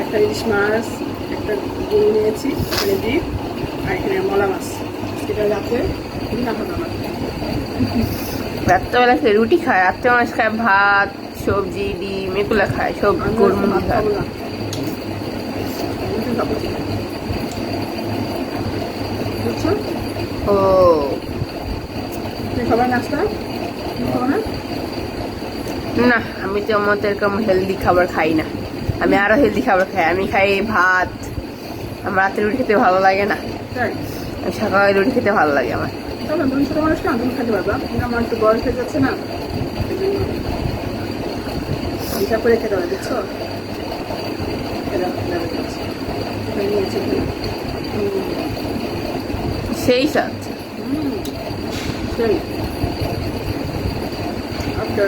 একটা ইলিশ মাছ, একটা গরু নিয়েছি, এখানে ডিম, আর এখানে মলা মাছ। এটা রাতে না খাবো আমার। রাত্রেবেলা খেয়ে রুটি খায়, রাত্রে মানুষ খায় ভাত, সবজি, ডিম, এগুলো খায়, সব আমি গরম ভাত খায়। খাবো না, রুটি খাবো। বুঝছো? ও তুমি খাবার নাস্তা? তুমি খাবো না? না, আমি তো মতো এরকম হেলদি খাবার খাই না। আমি আরো হেলদি খাবার খাই। আমি খাই ভাত। আমার রাতে রুটি খেতে ভালো লাগে না। তাই? আমি সকালে রুটি খেতে ভালো লাগে আমার। চলো, তুমি ছোট মানুষ না, তুমি খেতে পারবা, কিন্তু আমার একটু বয়স হয়ে যাচ্ছে না, এই জন্য হিসাব করে খেতে হবে, বুঝছো? নিয়েছি। সেই সাথ সেই আচ্ছা।